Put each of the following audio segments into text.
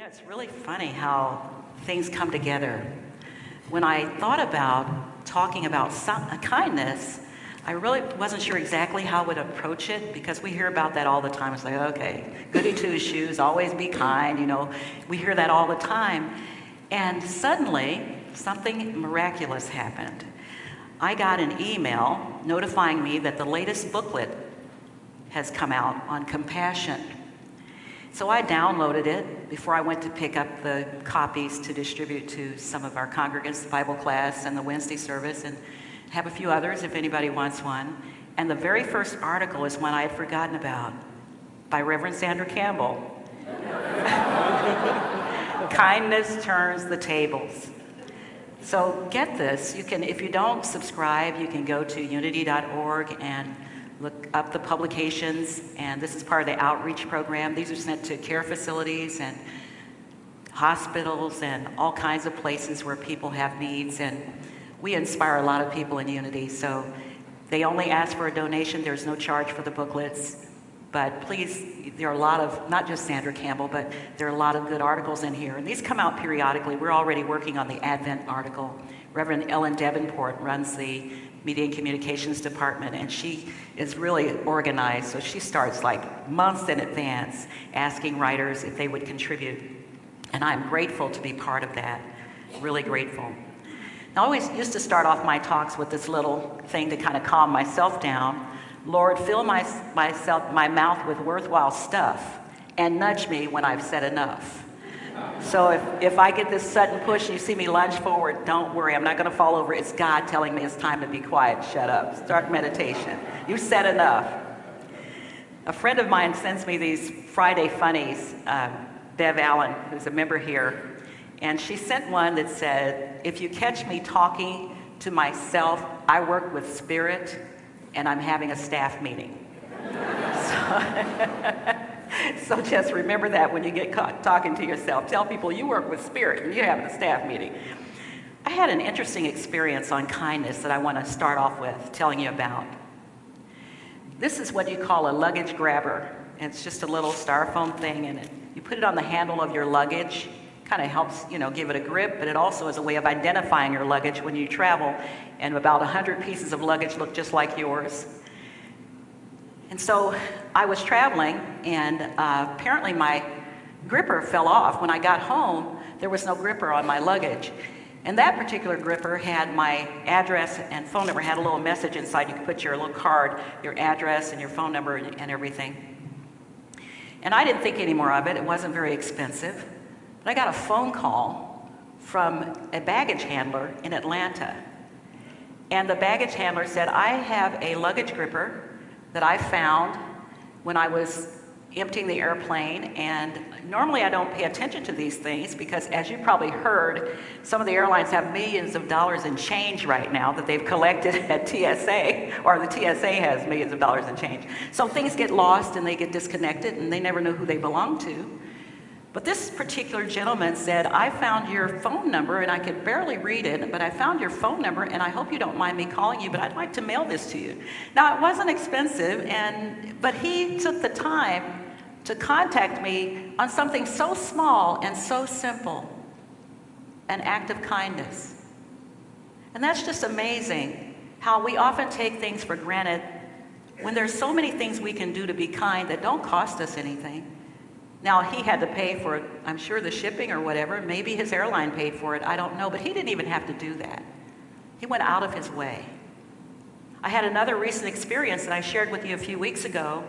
It's really funny how things come together. When I thought about talking about kindness, I really wasn't sure exactly how I would approach it because we hear about that all the time. It's like, okay, goody two shoes, always be kind, we hear that all the time. And suddenly, something miraculous happened. I got an email notifying me that the latest booklet has come out on compassion. So I downloaded it before I went to pick up the copies to distribute to some of our congregants, the Bible class and the Wednesday service, and have a few others if anybody wants one. And the very first article is one I had forgotten about, by Reverend Sandra Campbell. Kindness turns the tables. So get this, you can, if you don't subscribe, you can go to unity.org and look up the publications, and this is part of the outreach program. These are sent to care facilities and hospitals and all kinds of places where people have needs, and we inspire a lot of people in Unity. So they only ask for a donation. There's no charge for the booklets, but please, there are a lot of, not just Sandra Campbell, but there are a lot of good articles in here, and these come out periodically. We're already working on the Advent article. Reverend Ellen Davenport runs the Media and Communications Department, and she is really organized, so she starts like months in advance asking writers if they would contribute, and I'm grateful to be part of that, really grateful. I always used to start off my talks with this little thing to kind of calm myself down. Lord, fill my mouth with worthwhile stuff and nudge me when I've said enough. So if I get this sudden push and you see me lunge forward, don't worry, I'm not going to fall over. It's God telling me it's time to be quiet. Shut up. Start meditation. You said enough. A friend of mine sends me these Friday funnies, Bev Allen, who's a member here, and she sent one that said, if you catch me talking to myself, I work with spirit and I'm having a staff meeting. So just remember that when you get caught talking to yourself. Tell people you work with spirit and you're having a staff meeting. I had an interesting experience on kindness that I want to start off with telling you about. This is what you call a luggage grabber. It's just a little styrofoam thing, and you put it on the handle of your luggage. Kind of helps, give it a grip, but it also is a way of identifying your luggage when you travel, and about 100 pieces of luggage look just like yours. And so I was traveling, and apparently my gripper fell off. When I got home, there was no gripper on my luggage. And that particular gripper had my address and phone number, had a little message inside. You could put your little card, your address and your phone number and everything. And I didn't think any more of it. It wasn't very expensive. But I got a phone call from a baggage handler in Atlanta. And the baggage handler said, I have a luggage gripper that I found when I was emptying the airplane, and normally I don't pay attention to these things because, as you probably heard, some of the airlines have millions of dollars in change right now that they've collected at TSA, or the TSA has millions of dollars in change. So things get lost and they get disconnected and they never know who they belong to. But this particular gentleman said, I found your phone number, and I could barely read it, but I found your phone number, and I hope you don't mind me calling you, but I'd like to mail this to you. Now, it wasn't expensive, but he took the time to contact me on something so small and so simple, an act of kindness. And that's just amazing how we often take things for granted when there's so many things we can do to be kind that don't cost us anything. Now, he had to pay for, I'm sure, the shipping or whatever. Maybe his airline paid for it. I don't know. But he didn't even have to do that. He went out of his way. I had another recent experience that I shared with you a few weeks ago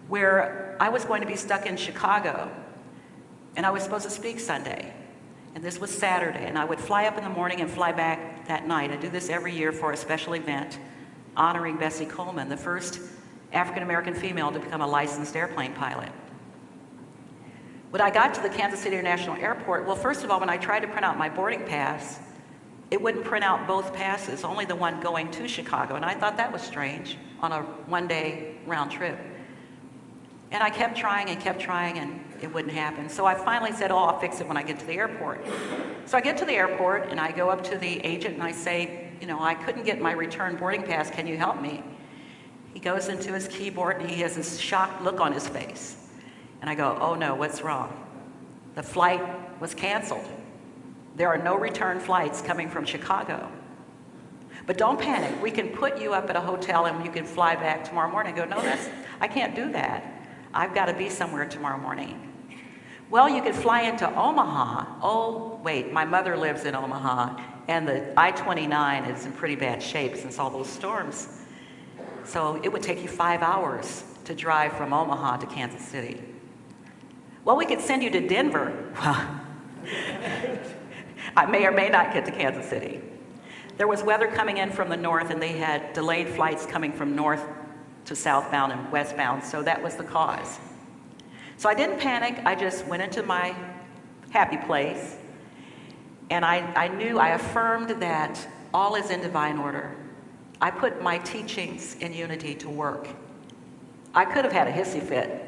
where I was going to be stuck in Chicago. And I was supposed to speak Sunday. And this was Saturday. And I would fly up in the morning and fly back that night. I do this every year for a special event honoring Bessie Coleman, the first African-American female to become a licensed airplane pilot. When I got to the Kansas City International Airport, well, first of all, when I tried to print out my boarding pass, it wouldn't print out both passes, only the one going to Chicago. And I thought that was strange on a one-day round trip. And I kept trying, and it wouldn't happen. So I finally said, oh, I'll fix it when I get to the airport. So I get to the airport, and I go up to the agent, and I say, I couldn't get my return boarding pass. Can you help me? He goes into his keyboard, and he has this shocked look on his face. And I go, oh no, what's wrong? The flight was canceled. There are no return flights coming from Chicago. But don't panic. We can put you up at a hotel and you can fly back tomorrow morning. Go, no, I can't do that. I've got to be somewhere tomorrow morning. Well, you could fly into Omaha. Oh, wait, my mother lives in Omaha, and the I-29 is in pretty bad shape since all those storms. So it would take you 5 hours to drive from Omaha to Kansas City. Well, we could send you to Denver. Well, I may or may not get to Kansas City. There was weather coming in from the north, and they had delayed flights coming from north to southbound and westbound, so that was the cause. So I didn't panic. I just went into my happy place, and I affirmed that all is in divine order. I put my teachings in unity to work. I could have had a hissy fit.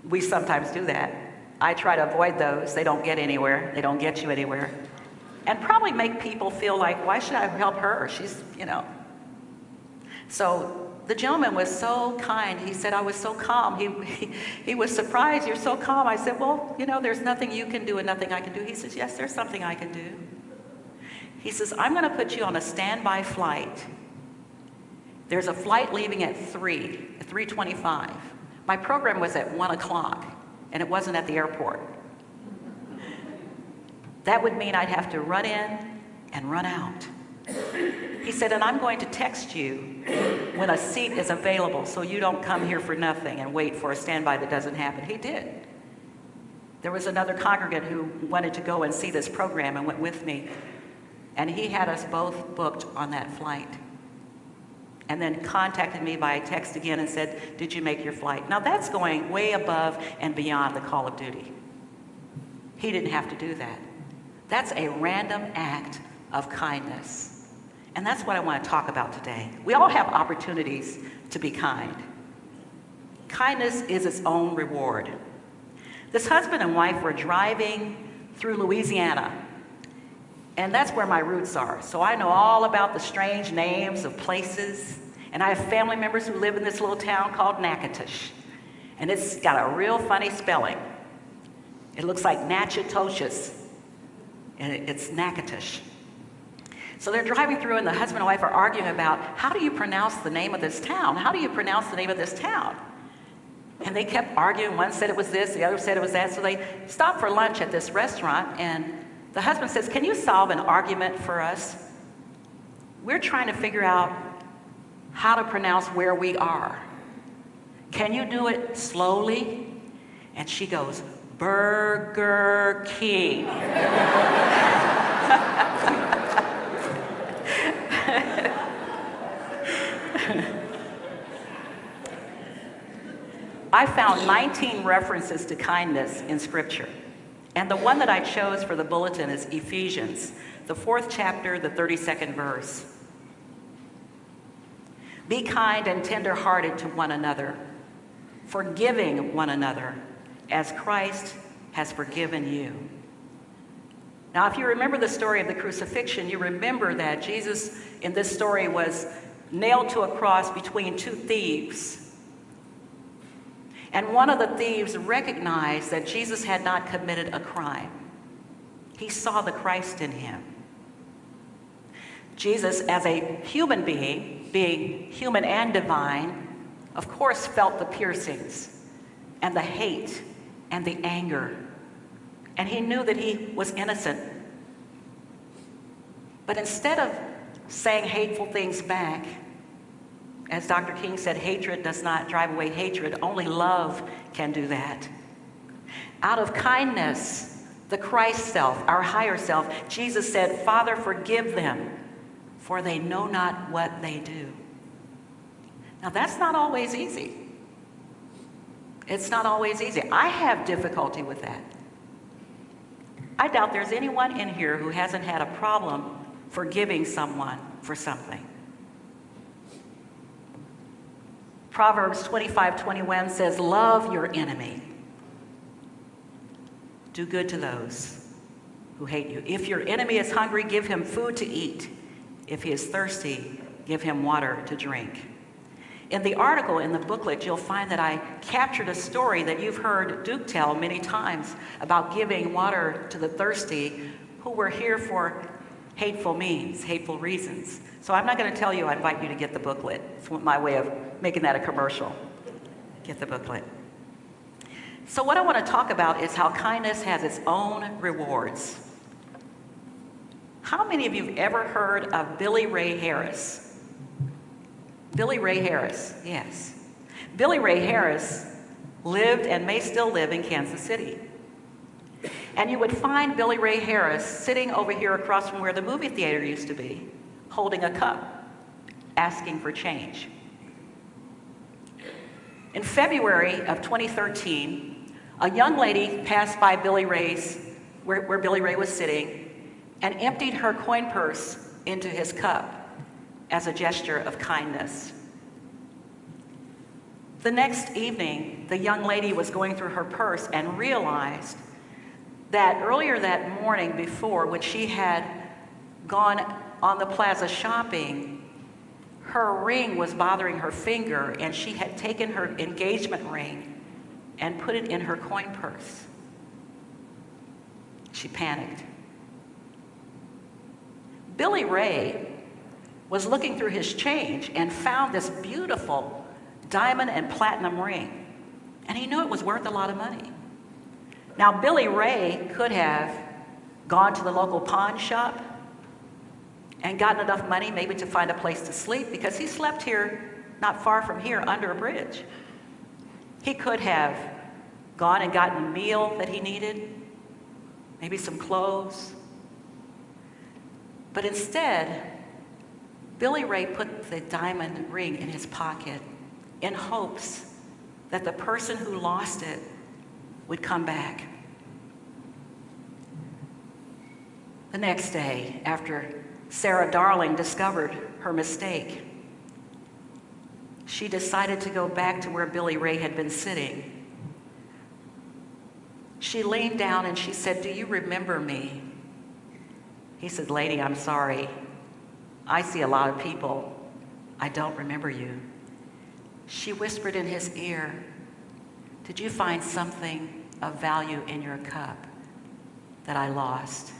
We sometimes do that. I try to avoid those. They don't get anywhere. They don't get you anywhere. And probably make people feel like, why should I help her? She's, So the gentleman was so kind. He said, I was so calm. He was surprised. You're so calm. I said, well, there's nothing you can do and nothing I can do. He says, yes, there's something I can do. He says, I'm going to put you on a standby flight. There's a flight leaving at 3:25. My program was at 1 o'clock, and it wasn't at the airport. That would mean I'd have to run in and run out. He said, and I'm going to text you when a seat is available so you don't come here for nothing and wait for a standby that doesn't happen. He did. There was another congregant who wanted to go and see this program and went with me, and he had us both booked on that flight. And then contacted me by text again and said, did you make your flight? Now that's going way above and beyond the call of duty. He didn't have to do that. That's a random act of kindness. And that's what I want to talk about today. We all have opportunities to be kind. Kindness is its own reward. This husband and wife were driving through Louisiana, and that's where my roots are. So I know all about the strange names of places, and I have family members who live in this little town called Natchitoches, and it's got a real funny spelling. It looks like Natchitoches, and it's Natchitoches. So they're driving through, and the husband and wife are arguing about, how do you pronounce the name of this town? How do you pronounce the name of this town? And they kept arguing. One said it was this, the other said it was that. So they stopped for lunch at this restaurant, and the husband says, can you solve an argument for us? We're trying to figure out how to pronounce where we are. Can you do it slowly? And she goes, Burger King. I found 19 references to kindness in Scripture. And the one that I chose for the bulletin is Ephesians, the 4th chapter, the 32nd verse. Be kind and tender-hearted to one another, forgiving one another, as Christ has forgiven you. Now, if you remember the story of the crucifixion, you remember that Jesus in this story was nailed to a cross between two thieves. And one of the thieves recognized that Jesus had not committed a crime. He saw the Christ in him. Jesus, as a human being human and divine, of course felt the piercings and the hate and the anger. And he knew that he was innocent. But instead of saying hateful things back, as Dr. King said, hatred does not drive away hatred. Only love can do that. Out of kindness, the Christ self, our higher self, Jesus said, Father, forgive them, for they know not what they do. Now, that's not always easy. It's not always easy. I have difficulty with that. I doubt there's anyone in here who hasn't had a problem forgiving someone for something. Proverbs 25:21 says, love your enemy. Do good to those who hate you. If your enemy is hungry, give him food to eat. If he is thirsty, give him water to drink. In the article, in the booklet, you'll find that I captured a story that you've heard Duke tell many times about giving water to the thirsty who were here for hateful means, hateful reasons. So I'm not going to tell you, I invite you to get the booklet. It's my way of making that a commercial. Get the booklet. So what I want to talk about is how kindness has its own rewards. How many of you have ever heard of Billy Ray Harris? Billy Ray Harris, yes. Billy Ray Harris lived and may still live in Kansas City. And you would find Billy Ray Harris sitting over here across from where the movie theater used to be, holding a cup, asking for change. In February of 2013, a young lady passed by Billy Ray's, where Billy Ray was sitting, and emptied her coin purse into his cup as a gesture of kindness. The next evening, the young lady was going through her purse and realized that earlier that morning before, when she had gone on the plaza shopping, her ring was bothering her finger, and she had taken her engagement ring and put it in her coin purse. She panicked. Billy Ray was looking through his change and found this beautiful diamond and platinum ring, and he knew it was worth a lot of money. Now, Billy Ray could have gone to the local pawn shop and gotten enough money maybe to find a place to sleep, because he slept here, not far from here, under a bridge. He could have gone and gotten a meal that he needed, maybe some clothes. But instead, Billy Ray put the diamond ring in his pocket in hopes that the person who lost it would come back. The next day, after Sarah Darling discovered her mistake, she decided to go back to where Billy Ray had been sitting. She leaned down and she said, "Do you remember me?" He said, "Lady, I'm sorry. I see a lot of people. I don't remember you." She whispered in his ear, "Did you find something of value in your cup that I lost?"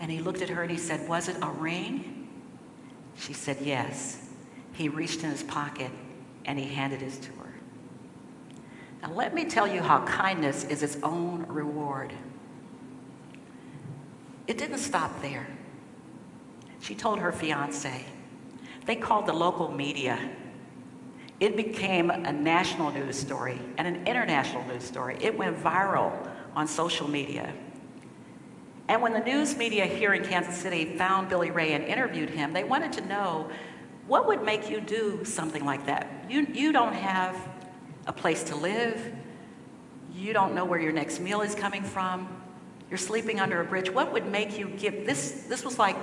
And he looked at her and he said, "Was it a ring?" She said, "Yes." He reached in his pocket and he handed it to her. Now let me tell you how kindness is its own reward. It didn't stop there. She told her fiance. They called the local media. It became a national news story and an international news story. It went viral on social media. And when the news media here in Kansas City found Billy Ray and interviewed him, they wanted to know, what would make you do something like that? You don't have a place to live. You don't know where your next meal is coming from. You're sleeping under a bridge. What would make you give this? This was like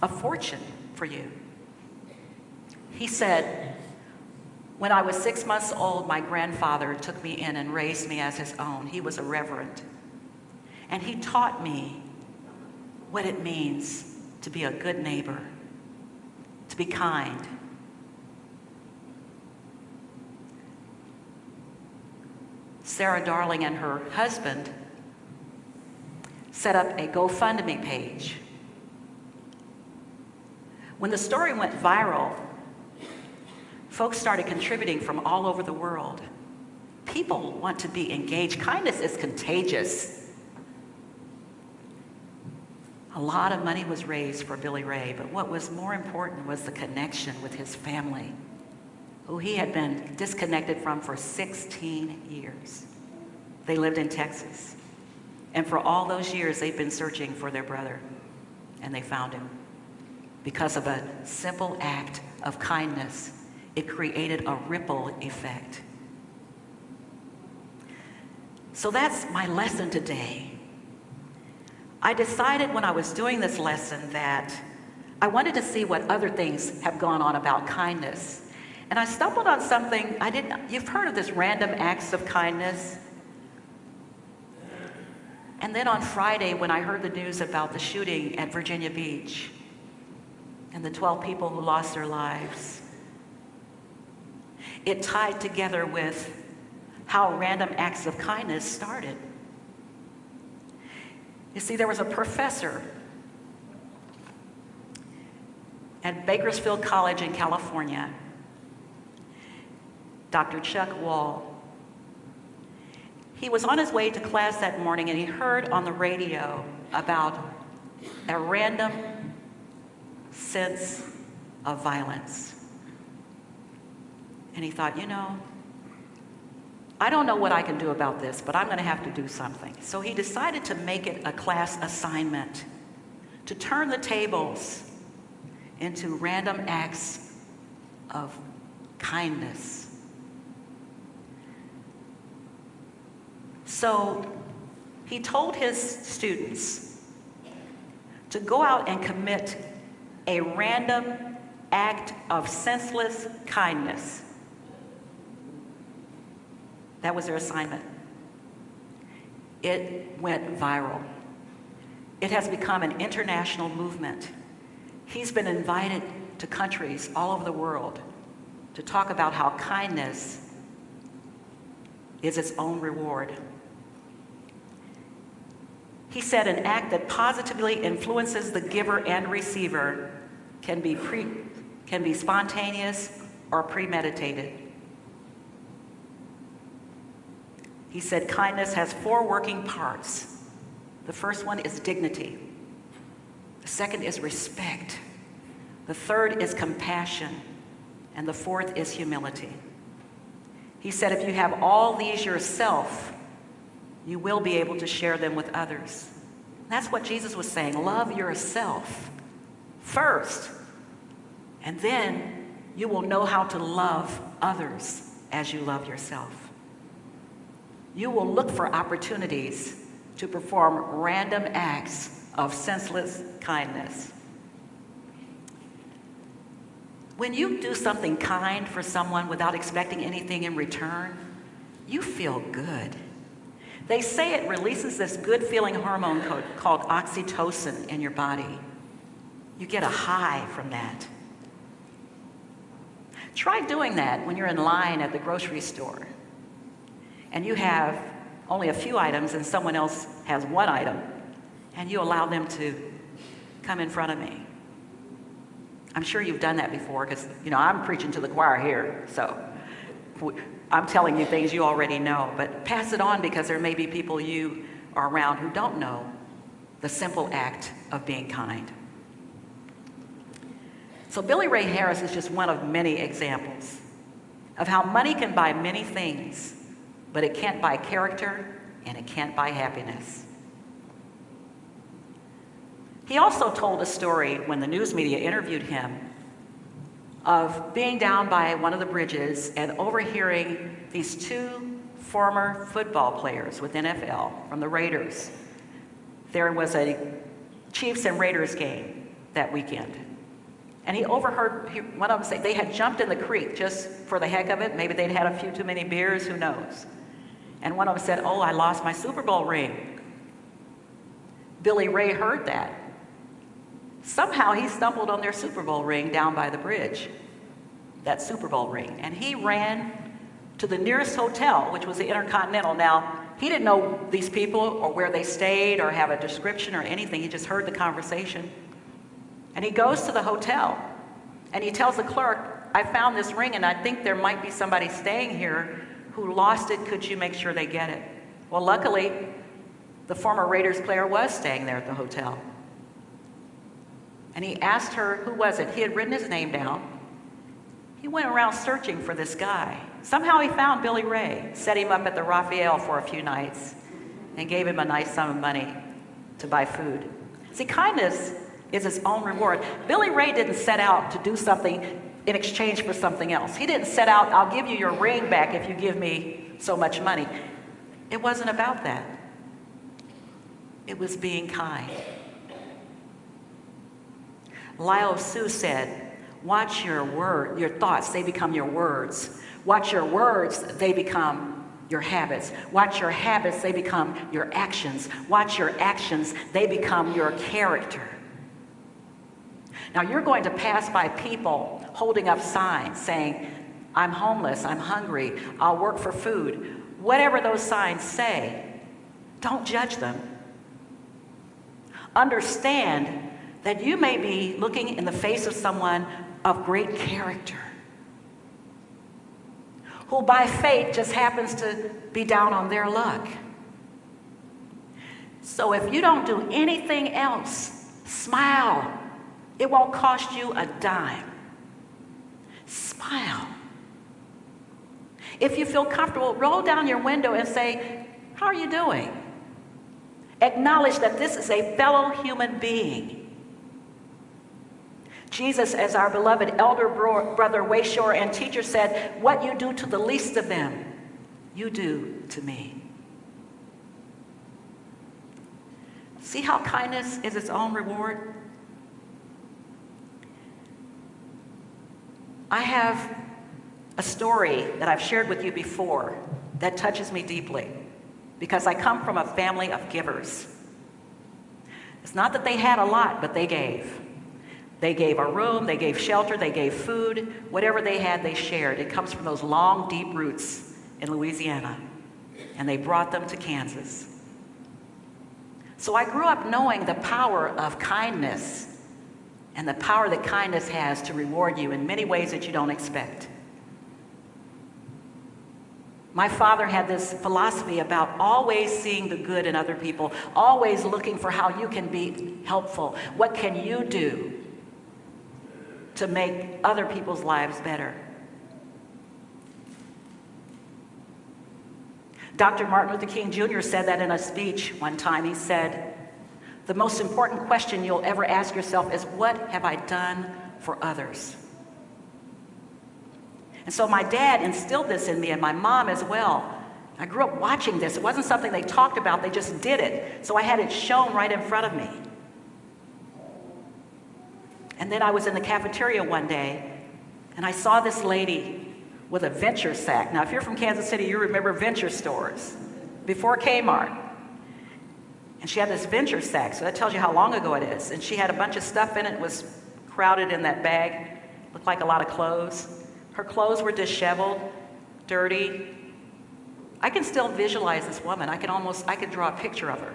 a fortune for you. He said, "When I was 6 months old, my grandfather took me in and raised me as his own. He was a reverend. And he taught me what it means to be a good neighbor, to be kind." Sarah Darling and her husband set up a GoFundMe page. When the story went viral, folks started contributing from all over the world. People want to be engaged. Kindness is contagious. A lot of money was raised for Billy Ray, but what was more important was the connection with his family, who he had been disconnected from for 16 years. They lived in Texas. And for all those years, they've been searching for their brother, and they found him. Because of a simple act of kindness, it created a ripple effect. So that's my lesson today. I decided when I was doing this lesson that I wanted to see what other things have gone on about kindness. And I stumbled on something you've heard of this random acts of kindness? And then on Friday, when I heard the news about the shooting at Virginia Beach and the 12 people who lost their lives, It tied together with how random acts of kindness started. You see, there was a professor at Bakersfield College in California, Dr. Chuck Wall. He was on his way to class that morning and he heard on the radio about a random sense of violence. And he thought, I don't know what I can do about this, but I'm going to have to do something. So he decided to make it a class assignment to turn the tables into random acts of kindness. So he told his students to go out and commit a random act of senseless kindness. That was their assignment. It went viral. It has become an international movement. He's been invited to countries all over the world to talk about how kindness is its own reward. He said an act that positively influences the giver and receiver can be spontaneous or premeditated. He said kindness has 4 working parts. The first one is dignity. The second is respect. The third is compassion. And the fourth is humility. He said if you have all these yourself, you will be able to share them with others. That's what Jesus was saying. Love yourself first. And then you will know how to love others as you love yourself. You will look for opportunities to perform random acts of senseless kindness. When you do something kind for someone without expecting anything in return, you feel good. They say it releases this good feeling hormone called oxytocin in your body. You get a high from that. Try doing that when you're in line at the grocery store and you have only a few items and someone else has one item and you allow them to come in front of me. I'm sure you've done that before because, I'm preaching to the choir here, so I'm telling you things you already know, but pass it on because there may be people you are around who don't know the simple act of being kind. So Billy Ray Harris is just one of many examples of how money can buy many things, but it can't buy character and it can't buy happiness. He also told a story when the news media interviewed him of being down by one of the bridges and overhearing these 2 former football players with NFL from the Raiders. There was a Chiefs and Raiders game that weekend. And he overheard one of them say they had jumped in the creek just for the heck of it. Maybe they'd had a few too many beers, who knows. And one of them said, I lost my Super Bowl ring. Billy Ray heard that. Somehow he stumbled on their Super Bowl ring down by the bridge, that Super Bowl ring. And he ran to the nearest hotel, which was the Intercontinental. Now, he didn't know these people or where they stayed or have a description or anything. He just heard the conversation. And he goes to the hotel and he tells the clerk, I found this ring and I think there might be somebody staying here who lost it. Could you make sure they get it? Well, luckily, the former Raiders player was staying there at the hotel. And he asked her, who was it? He had written his name down. He went around searching for this guy. Somehow he found Billy Ray, set him up at the Raphael for a few nights, and gave him a nice sum of money to buy food. See, kindness is its own reward. Billy Ray didn't set out to do something in exchange for something else. He didn't set out, I'll give you your ring back if you give me so much money. It wasn't about that. It was being kind. Lao Tzu said, watch your thoughts, they become your words. Watch your words, they become your habits. Watch your habits, they become your actions. Watch your actions, they become your character. Now you're going to pass by people holding up signs saying, I'm homeless, I'm hungry, I'll work for food. Whatever those signs say, don't judge them. Understand that you may be looking in the face of someone of great character, who by fate just happens to be down on their luck. So if you don't do anything else, smile. It won't cost you a dime. Smile. If you feel comfortable, roll down your window and say, "How are you doing?" Acknowledge that this is a fellow human being. Jesus, as our beloved elder brother, wayshorer, and teacher said, "What you do to the least of them, you do to me." See how kindness is its own reward? I have a story that I've shared with you before that touches me deeply because I come from a family of givers. It's not that they had a lot, but they gave. They gave a room, they gave shelter, they gave food. Whatever they had, they shared. It comes from those long, deep roots in Louisiana, and they brought them to Kansas. So I grew up knowing the power of kindness and the power that kindness has to reward you in many ways that you don't expect. My father had this philosophy about always seeing the good in other people, always looking for how you can be helpful. What can you do to make other people's lives better? Dr. Martin Luther King Jr. said that in a speech one time. He said, "The most important question you'll ever ask yourself is, what have I done for others?" And so my dad instilled this in me, and my mom as well. I grew up watching this. It wasn't something they talked about, they just did it. So I had it shown right in front of me. And then I was in the cafeteria one day, and I saw this lady with a venture sack. Now, if you're from Kansas City, you remember venture stores before Kmart. And she had this venture sack, so that tells you how long ago it is. And she had a bunch of stuff in it. It was crowded in that bag. Looked like a lot of clothes. Her clothes were disheveled, dirty. I can still visualize this woman. I could draw a picture of her.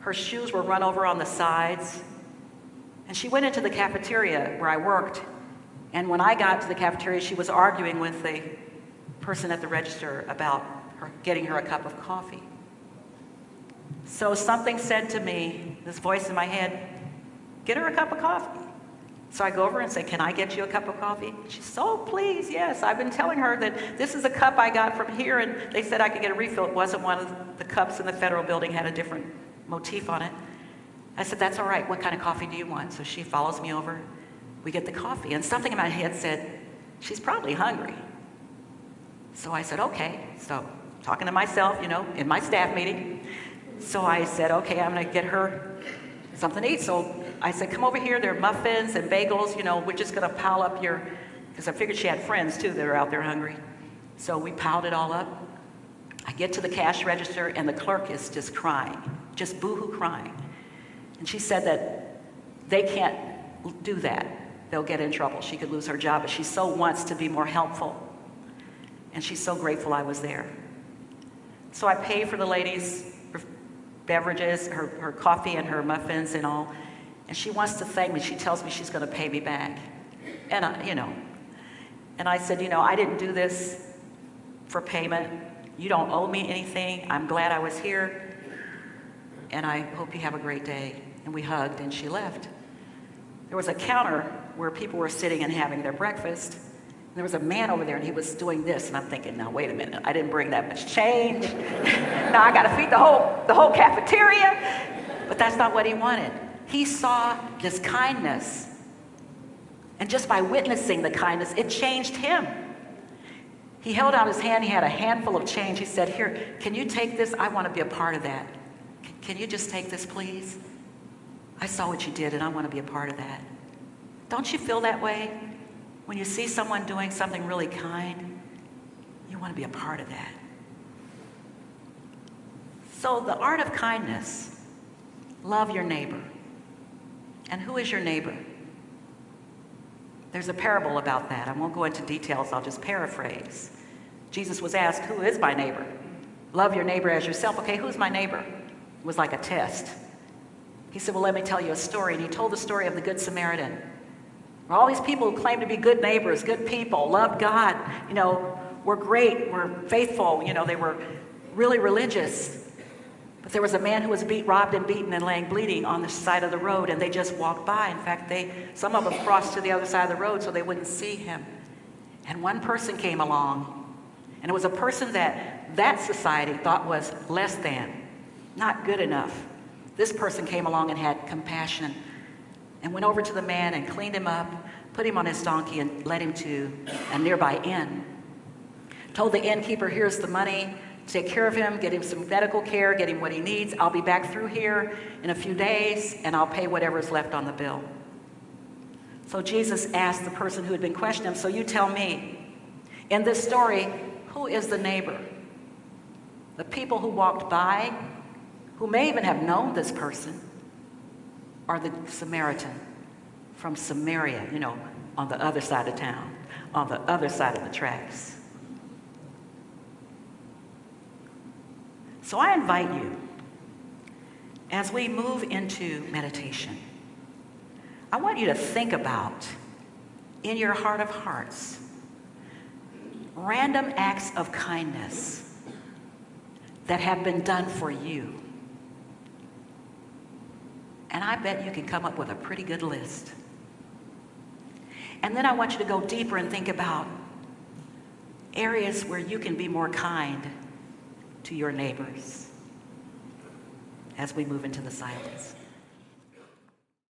Her shoes were run over on the sides. And she went into the cafeteria where I worked. And when I got to the cafeteria, she was arguing with the person at the register about getting her a cup of coffee. So something said to me, this voice in my head, "Get her a cup of coffee." So I go over and say, "Can I get you a cup of coffee?" She says, "Oh, please, yes. I've been telling her that this is a cup I got from here, and they said I could get a refill." It wasn't one of the cups in the Federal Building, had a different motif on it. I said, "That's all right. What kind of coffee do you want?" So she follows me over. We get the coffee, and something in my head said, "She's probably hungry." So I said, "Okay." So talking to myself, in my staff meeting. So I said, "Okay, I'm going to get her something to eat." So I said, "Come over here. There are muffins and bagels. We're just going to pile up your," because I figured she had friends too that are out there hungry. So we piled it all up. I get to the cash register, and the clerk is just crying, just boo-hoo crying. And she said that they can't do that. They'll get in trouble. She could lose her job, but she so wants to be more helpful. And she's so grateful I was there. So I pay for the lady's beverages, her coffee and her muffins and all. And she wants to thank me. She tells me she's going to pay me back. And, and I said, "I didn't do this for payment. You don't owe me anything. I'm glad I was here. And I hope you have a great day." And we hugged, and she left. There was a counter where people were sitting and having their breakfast. And there was a man over there, and he was doing this. And I'm thinking, now, wait a minute. I didn't bring that much change. Now I got to feed the whole cafeteria. But that's not what he wanted. He saw this kindness. And just by witnessing the kindness, it changed him. He held out his hand. He had a handful of change. He said, "Here, can you take this? I want to be a part of that. Can you just take this, please? I saw what you did, and I want to be a part of that." Don't you feel that way? When you see someone doing something really kind, you want to be a part of that. So the art of kindness, love your neighbor. And who is your neighbor? There's a parable about that. I won't go into details, I'll just paraphrase. Jesus was asked, who is my neighbor? Love your neighbor as yourself. Okay, who's my neighbor? It was like a test. He said, well, let me tell you a story. And he told the story of the Good Samaritan. All these people who claimed to be good neighbors, good people, loved God, were great, were faithful, they were really religious. But there was a man who was robbed and beaten and laying bleeding on the side of the road, and they just walked by. In fact, some of them crossed to the other side of the road so they wouldn't see him. And one person came along, and it was a person that society thought was less than, not good enough. This person came along and had compassion and went over to the man and cleaned him up, put him on his donkey, and led him to a nearby inn. Told the innkeeper, here's the money, take care of him, get him some medical care, get him what he needs. I'll be back through here in a few days, and I'll pay whatever's left on the bill. So Jesus asked the person who had been questioning him, so you tell me, in this story, who is the neighbor? The people who walked by, who may even have known this person, or the Samaritan from Samaria, on the other side of town, on the other side of the tracks. So I invite you, as we move into meditation, I want you to think about, in your heart of hearts, random acts of kindness that have been done for you. And I bet you can come up with a pretty good list. And then I want you to go deeper and think about areas where you can be more kind to your neighbors as we move into the silence.